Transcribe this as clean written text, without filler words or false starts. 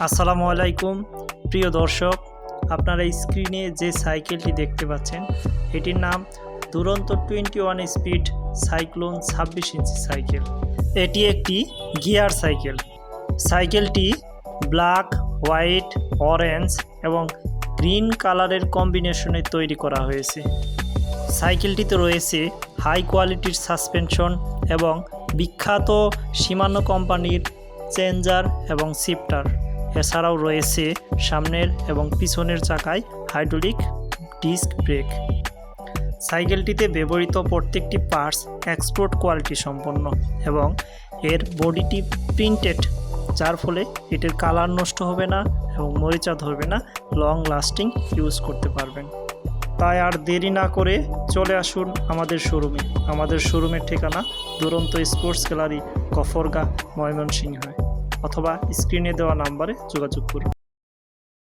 আসসালামু আলাইকুম প্রিয় দর্শক, আপনারা স্ক্রিনে যে সাইকেলটি দেখতে পাচ্ছেন এটির নাম দুরন্ত 21 স্পিড সাইক্লোন 26 ইঞ্চি সাইকেল। এটি একটি গিয়ার সাইকেল। সাইকেলটি ব্ল্যাক, হোয়াইট, অরেঞ্জ এবং গ্রিন কালারের কম্বিনেশনে তৈরি করা হয়েছে। সাইকেলটিতে রয়েছে হাই কোয়ালিটির সাসপেনশন এবং বিখ্যাত শিমানো কোম্পানির চেঞ্জার এবং শিফটার। এছাড়াও রয়েছে সামনের এবং পিছনের চাকায় হাইড্রোলিক ডিস্ক ব্রেক। সাইকেলটিতে ব্যবহৃত প্রত্যেকটি পার্টস এক্সপোর্ট কোয়ালিটি সম্পন্ন এবং এর বডিটি প্রিন্টেড, যার ফলে এটির কালার নষ্ট হবে না এবং মরিচা ধরবে না, লং লাস্টিং ইউজ করতে পারবেন। তাই আর দেরি না করে চলে আসুন আমাদের শোরুমে। আমাদের শোরুমের ঠিকানা দুরন্ত স্পোর্টস গ্যালারি, গফরগাঁ, ময়মনসিংহ, অথবা স্ক্রিনে দেওয়া নাম্বারে যোগাযোগ করুন।